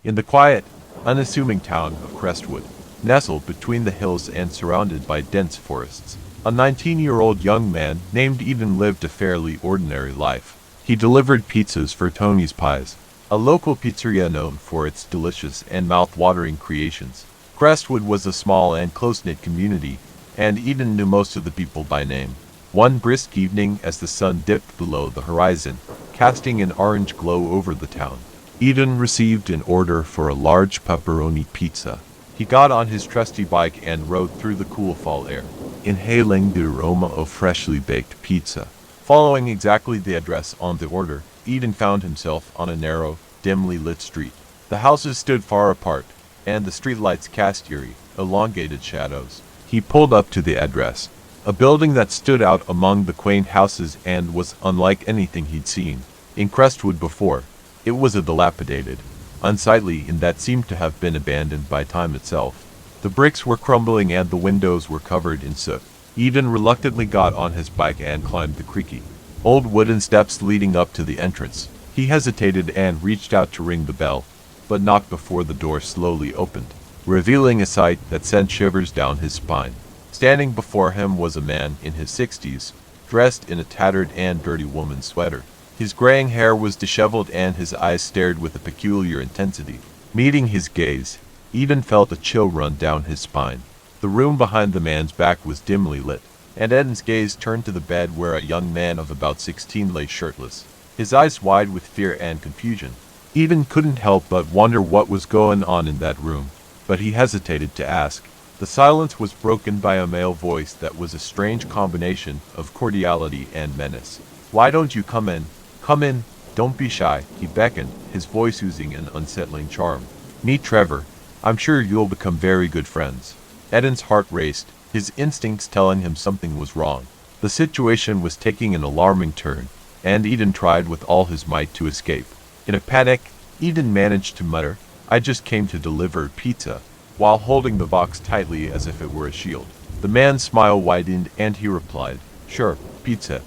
In the quiet, unassuming town of Crestwood, nestled between the hills and surrounded by dense forests, a 19-year-old young man named Eden lived a fairly ordinary life. He delivered pizzas for Tony's Pies, a local pizzeria known for its delicious and mouth-watering creations. Crestwood was a small and close-knit community, and Eden knew most of the people by name. One brisk evening, as the sun dipped below the horizon, casting an orange glow over the town, Eden received an order for a large pepperoni pizza. He got on his trusty bike and rode through the cool fall air, inhaling the aroma of freshly baked pizza. Following exactly the address on the order, Eden found himself on a narrow, dimly lit street. The houses stood far apart, and the streetlights cast eerie, elongated shadows. He pulled up to the address, a building that stood out among the quaint houses and was unlike anything he'd seen in Crestwood before. It was a dilapidated, unsightly inn that seemed to have been abandoned by time itself. The bricks were crumbling and the windows were covered in soot. Eden reluctantly got on his bike and climbed the creaky, old wooden steps leading up to the entrance. He hesitated and reached out to ring the bell, but not before the door slowly opened, revealing a sight that sent shivers down his spine. Standing before him was a man in his 60s, dressed in a tattered and dirty woman's sweater. His graying hair was disheveled and his eyes stared with a peculiar intensity. Meeting his gaze, Eden felt a chill run down his spine. The room behind the man's back was dimly lit, and Eden's gaze turned to the bed where a young man of about 16 lay shirtless, his eyes wide with fear and confusion. Eden couldn't help but wonder what was going on in that room, but he hesitated to ask. The silence was broken by a male voice that was a strange combination of cordiality and menace. "Why don't you come in? Come in, don't be shy," he beckoned, his voice oozing an unsettling charm. "Meet Trevor. I'm sure you'll become very good friends." Eden's heart raced, his instincts telling him something was wrong. The situation was taking an alarming turn, and Eden tried with all his might to escape. In a panic, Eden managed to mutter, "I just came to deliver pizza," while holding the box tightly as if it were a shield. The man's smile widened and he replied, "Sure, pizza.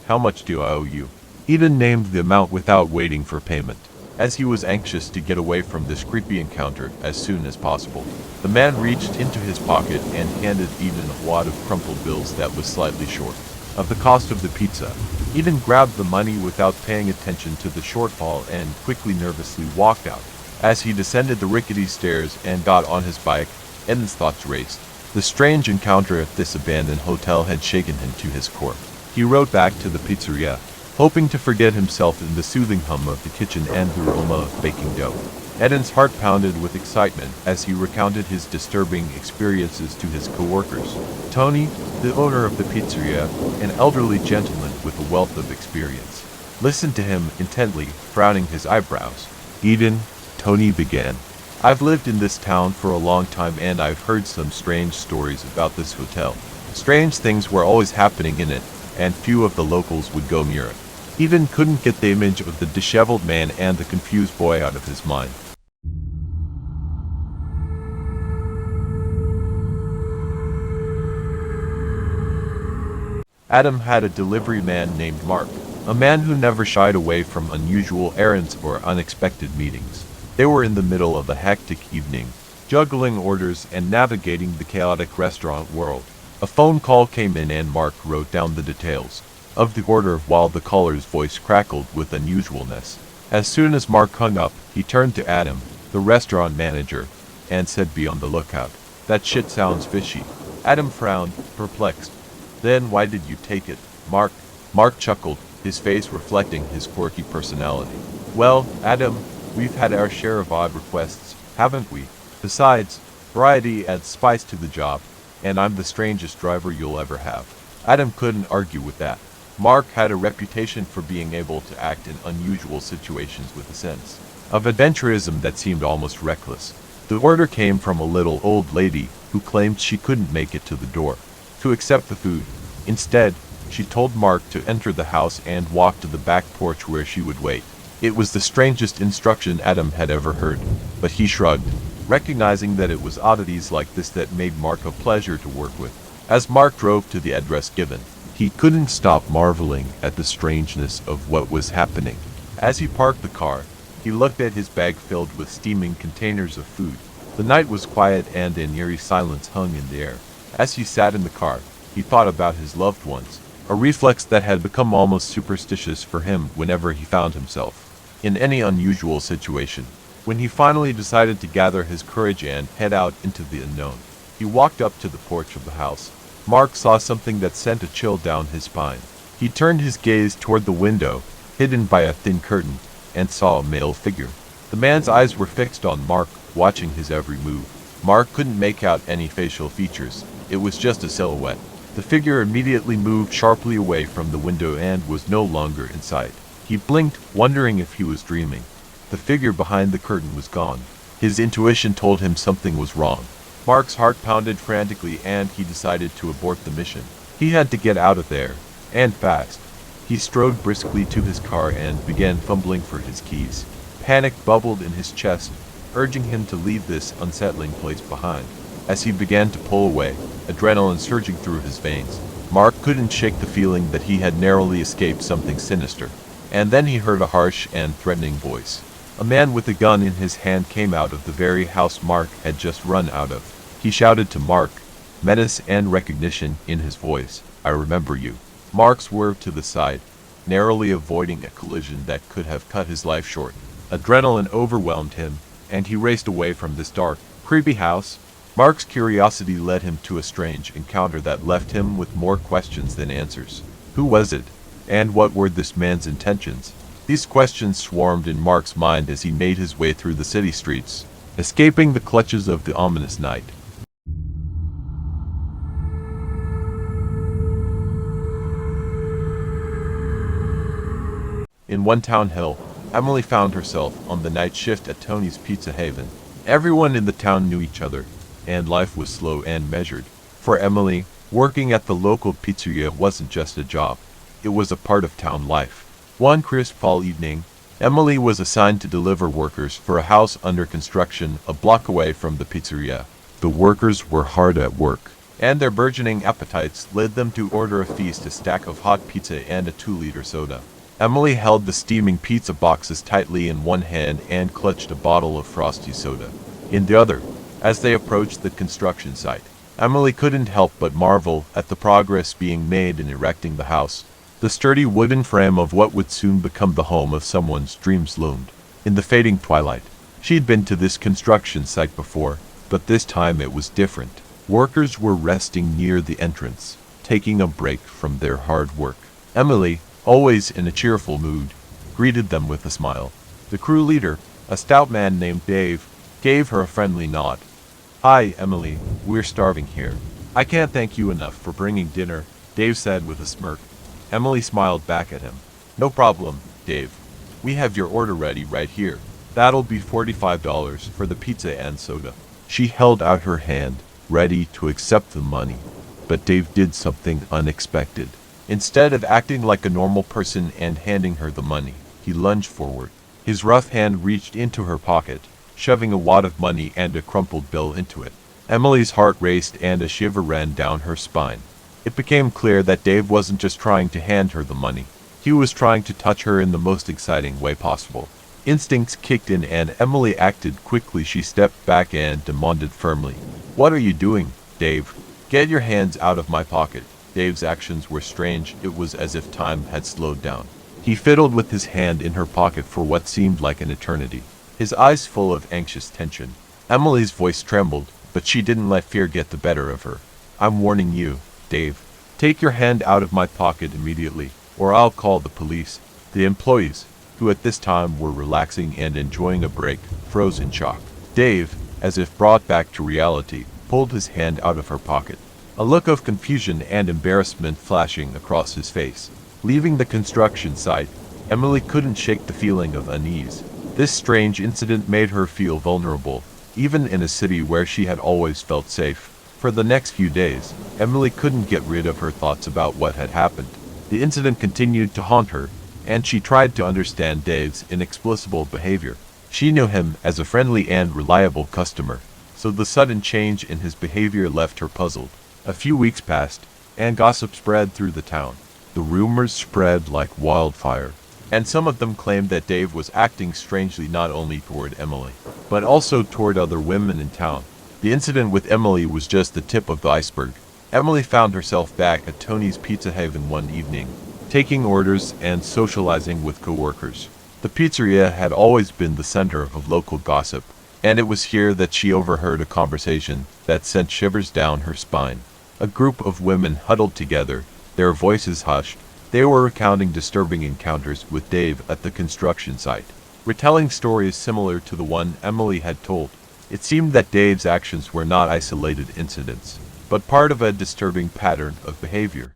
How much do I owe you?" Eden named the amount without waiting for payment, as he was anxious to get away from this creepy encounter as soon as possible. The man reached into his pocket and handed Eden a wad of crumpled bills that was slightly short of the cost of the pizza. Eden grabbed the money without paying attention to the shortfall and quickly nervously walked out. As he descended the rickety stairs and got on his bike, Eden's thoughts raced. The strange encounter at this abandoned hotel had shaken him to his core. He rode back to the pizzeria, hoping to forget himself in the soothing hum of the kitchen and the aroma of baking dough. Eden's heart pounded with excitement as he recounted his disturbing experiences to his coworkers. Tony, the owner of the pizzeria, an elderly gentleman with a wealth of experience, listened to him intently, frowning his eyebrows. "Eden," Tony began, "I've lived in this town for a long time and I've heard some strange stories about this hotel. Strange things were always happening in it, and few of the locals would go near it." Eden couldn't get the image of the disheveled man and the confused boy out of his mind. Adam had a delivery man named Mark, a man who never shied away from unusual errands or unexpected meetings. They were in the middle of a hectic evening, juggling orders and navigating the chaotic restaurant world. A phone call came in and Mark wrote down the details of the order while the caller's voice crackled with unusualness. As soon as Mark hung up, he turned to Adam, the restaurant manager, and said, "Be on the lookout. That shit sounds fishy." Adam frowned, perplexed. "Then why did you take it, Mark?" Mark chuckled, his face reflecting his quirky personality. "Well, Adam, we've had our share of odd requests, haven't we? Besides, variety adds spice to the job, and I'm the strangest driver you'll ever have." Adam couldn't argue with that. Mark had a reputation for being able to act in unusual situations with a sense of adventurism that seemed almost reckless. The order came from a little old lady who claimed she couldn't make it to the door to accept the food. Instead, she told Mark to enter the house and walk to the back porch where she would wait. It was the strangest instruction Adam had ever heard, but he shrugged, recognizing that it was oddities like this that made Mark a pleasure to work with. As Mark drove to the address given, he couldn't stop marveling at the strangeness of what was happening. As he parked the car, He looked at his bag filled with steaming containers of food. The night was quiet and an eerie silence hung in the air. As he sat in the car, he thought about his loved ones, a reflex that had become almost superstitious for him whenever he found himself in any unusual situation. When he finally decided to gather his courage and head out into the unknown, he walked up to the porch of the house. Mark saw something that sent a chill down his spine. He turned his gaze toward the window, hidden by a thin curtain, and saw a male figure. The man's eyes were fixed on Mark, watching his every move. Mark couldn't make out any facial features. It was just a silhouette. The figure immediately moved sharply away from the window and was no longer in sight. He blinked, wondering if he was dreaming. The figure behind the curtain was gone. His intuition told him something was wrong. Mark's heart pounded frantically and he decided to abort the mission. He had to get out of there, and fast. He strode briskly to his car and began fumbling for his keys. Panic bubbled in his chest, urging him to leave this unsettling place behind. As he began to pull away, adrenaline surging through his veins, Mark couldn't shake the feeling that he had narrowly escaped something sinister. And then he heard a harsh and threatening voice. A man with a gun in his hand came out of the very house Mark had just run out of. He shouted to Mark, menace and recognition in his voice. "I remember you." Mark swerved to the side, narrowly avoiding a collision that could have cut his life short. Adrenaline overwhelmed him, and he raced away from this dark, creepy house. Mark's curiosity led him to a strange encounter that left him with more questions than answers. Who was it? And what were this man's intentions? These questions swarmed in Mark's mind as he made his way through the city streets, escaping the clutches of the ominous night. In One Town Hill, Emily found herself on the night shift at Tony's Pizza Haven. Everyone in the town knew each other, and life was slow and measured. For Emily, working at the local pizzeria wasn't just a job. It was a part of town life. One crisp fall evening, Emily was assigned to deliver workers for a house under construction a block away from the pizzeria. The workers were hard at work, and their burgeoning appetites led them to order a feast: a stack of hot pizza and a 2-liter soda. Emily held the steaming pizza boxes tightly in one hand and clutched a bottle of frosty soda in the other. As they approached the construction site, Emily couldn't help but marvel at the progress being made in erecting the house. The sturdy wooden frame of what would soon become the home of someone's dreams loomed in the fading twilight. She'd been to this construction site before, but this time it was different. Workers were resting near the entrance, taking a break from their hard work. Emily, always in a cheerful mood, greeted them with a smile. The crew leader, a stout man named Dave, gave her a friendly nod. "Hi, Emily, we're starving here." "I can't thank you enough for bringing dinner," Dave said with a smirk. Emily smiled back at him. "No problem, Dave. We have your order ready right here. That'll be $45 for the pizza and soda." She held out her hand, ready to accept the money. But Dave did something unexpected. Instead of acting like a normal person and handing her the money, he lunged forward. His rough hand reached into her pocket, shoving a wad of money and a crumpled bill into it. Emily's heart raced and a shiver ran down her spine. It became clear that Dave wasn't just trying to hand her the money. He was trying to touch her in the most exciting way possible. Instincts kicked in and Emily acted quickly. She stepped back and demanded firmly, "What are you doing, Dave? Get your hands out of my pocket." Dave's actions were strange. It was as if time had slowed down. He fiddled with his hand in her pocket for what seemed like an eternity, his eyes full of anxious tension. Emily's voice trembled, but she didn't let fear get the better of her. "I'm warning you, Dave. Take your hand out of my pocket immediately, or I'll call the police." The employees, who at this time were relaxing and enjoying a break, froze in shock. Dave, as if brought back to reality, pulled his hand out of her pocket, a look of confusion and embarrassment flashing across his face. Leaving the construction site, Emily couldn't shake the feeling of unease. This strange incident made her feel vulnerable, even in a city where she had always felt safe. For the next few days, Emily couldn't get rid of her thoughts about what had happened. The incident continued to haunt her, and she tried to understand Dave's inexplicable behavior. She knew him as a friendly and reliable customer, so the sudden change in his behavior left her puzzled. A few weeks passed, and gossip spread through the town. The rumors spread like wildfire. and some of them claimed that Dave was acting strangely not only toward Emily, but also toward other women in town. The incident with Emily was just the tip of the iceberg. Emily found herself back at Tony's Pizza Haven one evening, taking orders and socializing with coworkers. The pizzeria had always been the center of local gossip, and it was here that she overheard a conversation that sent shivers down her spine. A group of women huddled together, their voices hushed. They were recounting disturbing encounters with Dave at the construction site, retelling stories similar to the one Emily had told. It seemed that Dave's actions were not isolated incidents, but part of a disturbing pattern of behavior.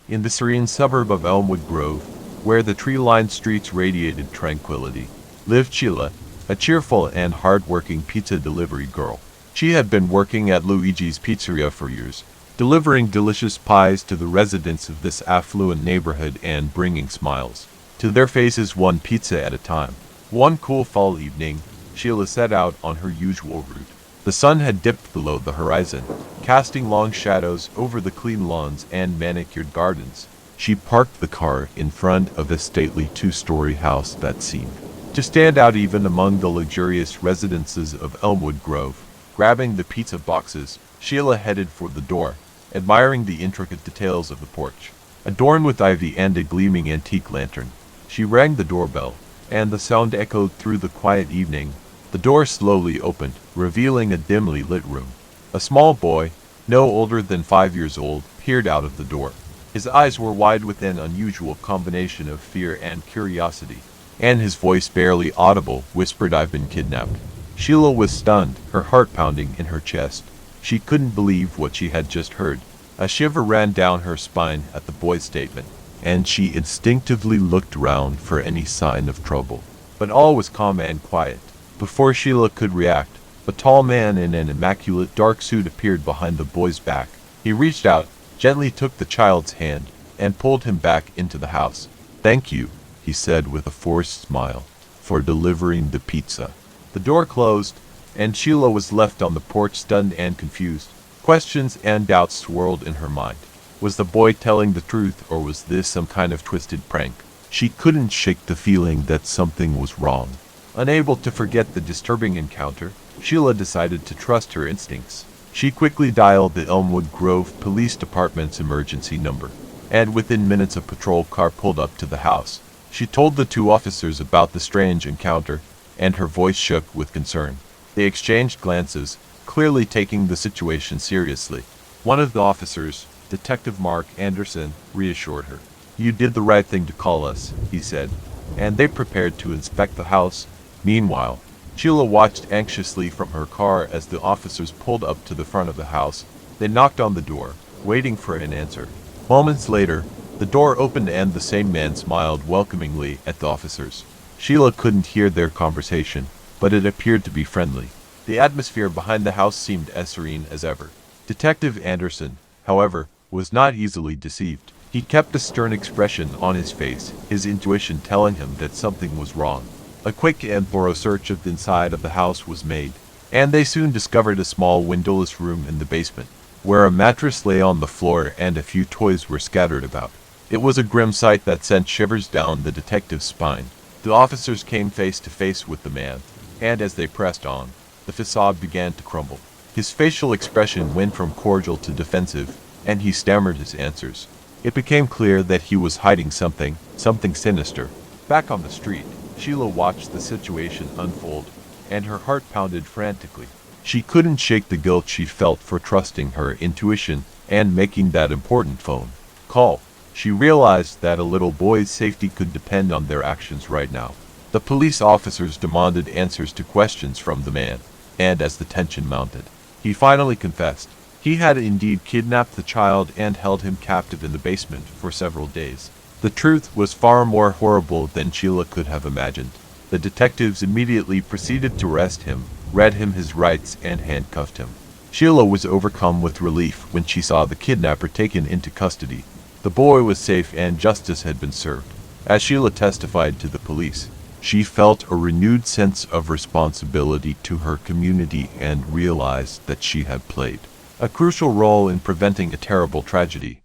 In the serene suburb of Elmwood Grove, where the tree-lined streets radiated tranquility, lived Sheila, a cheerful and hard-working pizza delivery girl. She had been working at Luigi's Pizzeria for years, delivering delicious pies to the residents of this affluent neighborhood and bringing smiles to their faces one pizza at a time. One cool fall evening, Sheila set out on her usual route. The sun had dipped below the horizon, casting long shadows over the clean lawns and manicured gardens. She parked the car in front of a stately two-story house that seemed to stand out even among the luxurious residences of Elmwood Grove. Grabbing the pizza boxes, Sheila headed for the door, admiring the intricate details of the porch, adorned with ivy and a gleaming antique lantern. She rang the doorbell, and the sound echoed through the quiet evening. The door slowly opened, revealing a dimly lit room. A small boy, no older than 5 years old, peered out of the door. His eyes were wide with an unusual combination of fear and curiosity, and his voice, barely audible, whispered, "I've been kidnapped." Sheila was stunned, her heart pounding in her chest. She couldn't believe what she had just heard. A shiver ran down her spine at the boy's statement, and she instinctively looked around for any sign of trouble. But all was calm and quiet. Before Sheila could react, a tall man in an immaculate dark suit appeared behind the boy's back. He reached out, gently took the child's hand, and pulled him back into the house. "Thank you," he said with a forced smile, "for delivering the pizza." The door closed, and Sheila was left on the porch stunned and confused. Questions and doubts swirled in her mind. Was the boy telling the truth, or was this some kind of twisted prank? She couldn't shake the feeling that something was wrong. Unable to forget the disturbing encounter, Sheila decided to trust her instincts. She quickly dialed the Elmwood Grove Police Department's emergency number, and within minutes a patrol car pulled up to the house. She told the two officers about the strange encounter, and her voice shook with concern. They exchanged glances, clearly taking the situation seriously. One of the officers, Detective Mark Anderson, reassured her. "You did the right thing to call us," he said, and they prepared to inspect the house. Meanwhile, Sheila watched anxiously from her car as the officers pulled up to the front of the house. They knocked on the door, waiting for an answer. Moments later, the door opened and the same man smiled welcomingly at the officers. Sheila couldn't hear their conversation, but it appeared to be friendly. The atmosphere behind the house seemed as serene as ever. Detective Anderson, however, was not easily deceived. He kept a stern expression on his face, his intuition telling him that something was wrong. A quick and thorough search of the inside of the house was made, and they soon discovered a small windowless room in the basement, where a mattress lay on the floor and a few toys were scattered about. It was a grim sight that sent shivers down the detective's spine. The officers came face to face with the man, and as they pressed on, the facade began to crumble. His facial expression went from cordial to defensive, and he stammered his answers. It became clear that he was hiding something sinister. Back on the street, Sheila watched the situation unfold, and her heart pounded frantically. She couldn't shake the guilt she felt for trusting her intuition and making that important phone call. She realized that a little boy's safety could depend on their actions right now. The police officers demanded answers to questions from the man, and as the tension mounted, he finally confessed. He had indeed kidnapped the child and held him captive in the basement for several days. The truth was far more horrible than Sheila could have imagined. The detectives immediately proceeded to arrest him, read him his rights, and handcuffed him. Sheila was overcome with relief when she saw the kidnapper taken into custody. The boy was safe and justice had been served. As Sheila testified to the police, she felt a renewed sense of responsibility to her community and realized that she had played a crucial role in preventing a terrible tragedy.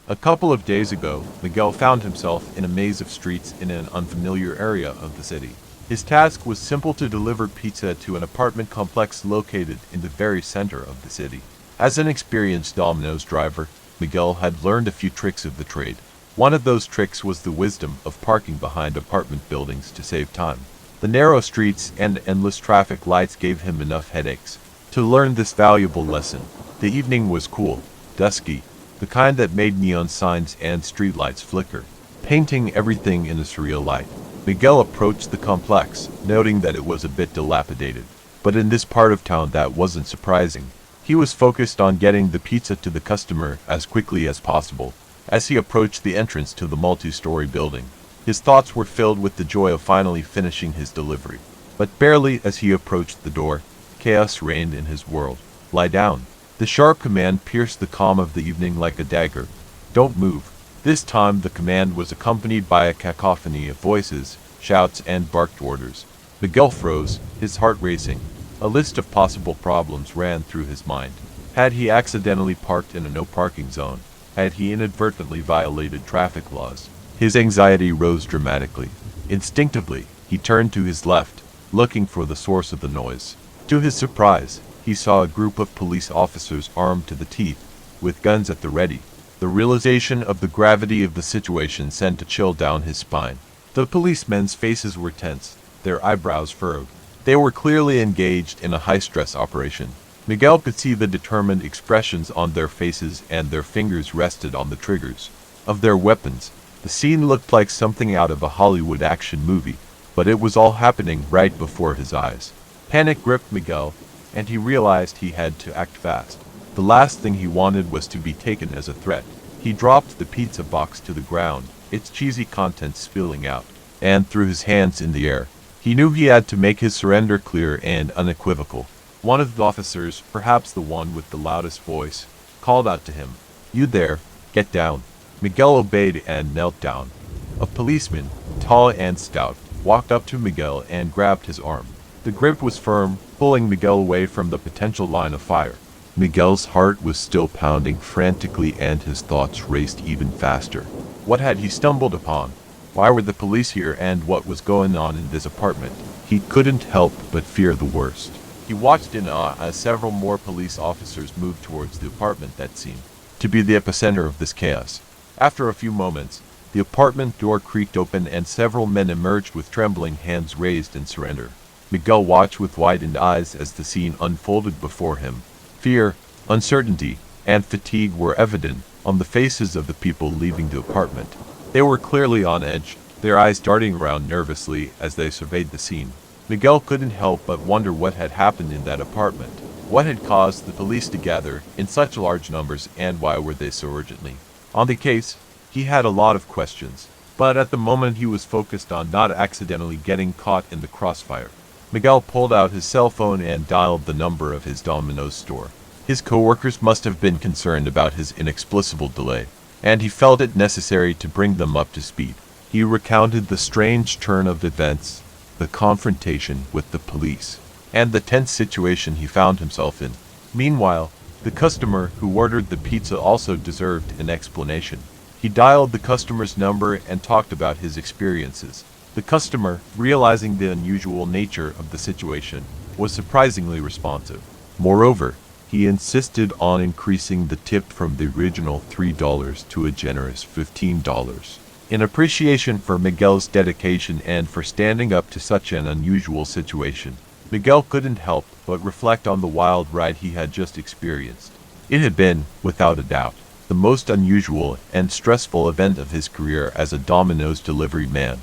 A couple of days ago, Miguel found himself in a maze of streets in an unfamiliar area of the city. His task was simple: to deliver pizza to an apartment complex located in the very center of the city. As an experienced Domino's driver, Miguel had learned a few tricks of the trade. One of those tricks was the wisdom of parking behind apartment buildings to save time. The narrow streets and endless traffic lights gave him enough headaches to learn this valuable lesson. The evening was cool, dusky, the kind that made neon signs and streetlights flicker, painting everything in a surreal light. Miguel approached the complex, noting that it was a bit dilapidated. But in this part of town that wasn't surprising. He was focused on getting the pizza to the customer as quickly as possible. As he approached the entrance to the multi-story building, his thoughts were filled with the joy of finally finishing his delivery. But barely as he approached the door, chaos reigned in his world. "Lie down." The sharp command pierced the calm of the evening like a dagger. "Don't move." This time the command was accompanied by a cacophony of voices, shouts, and barked orders. Miguel froze, his heart racing. A list of possible problems ran through his mind. Had he accidentally parked in a no-parking zone? Had he inadvertently violated traffic laws? His anxiety rose dramatically. Instinctively, he turned to his left, looking for the source of the noise. To his surprise, he saw a group of police officers armed to the teeth, with guns at the ready. The realization of the gravity of the situation sent a chill down his spine. The policemen's faces were tense, their eyebrows furrowed. They were clearly engaged in a high-stress operation. Miguel could see the determined expressions on their faces, and their fingers rested on the triggers of their weapons. The scene looked like something out of a Hollywood action movie, but it was all happening right before his eyes. Panic gripped Miguel, and he realized he had to act fast. The last thing he wanted was to be taken as a threat. He dropped the pizza box to the ground, its cheesy contents spilling out, and threw his hands in the air. He knew he had to make his surrender clear and unequivocal. One of the officers, perhaps the one with the loudest voice, called out to him, "You there, get down." Miguel obeyed and knelt down. A policeman, tall and stout, walked up to Miguel and grabbed his arm. The grip was firm, pulling Miguel away from the potential line of fire. Miguel's heart was still pounding frantically, and his thoughts raced even faster. What had he stumbled upon? Why were the police here, and what was going on in this apartment? He couldn't help but fear the worst. He watched in awe as several more police officers moved towards the apartment that seemed to be the epicenter of this chaos. After a few moments, the apartment door creaked open and several men emerged with trembling hands raised in surrender. Miguel watched with widened eyes as the scene unfolded before him. Fear, uncertainty, and fatigue were evident on the faces of the people leaving the apartment. They were clearly on edge, their eyes darting around nervously as they surveyed the scene. Miguel couldn't help but wonder what had happened in that apartment. What had caused the police to gather in such large numbers, and why were they so urgently on the case? He had a lot of questions, but at the moment he was focused on not accidentally getting caught in the crossfire. Miguel pulled out his cell phone and dialed the number of his Domino's store. His coworkers must have been concerned about his inexplicable delay, and he felt it necessary to bring them up to speed. He recounted the strange turn of events, the confrontation with the police, and the tense situation he found himself in. Meanwhile, the customer who ordered the pizza also deserved an explanation. He dialed the customer's number and talked about his experiences. The customer, realizing the unusual nature of the situation, was surprisingly responsive. Moreover, he insisted on increasing the tip from the original $3 to a generous $15. In appreciation for Miguel's dedication and for standing up to such an unusual situation, Miguel couldn't help but reflect on the wild ride he had just experienced. It had been, without a doubt, the most unusual and stressful event of his career as a Domino's delivery man.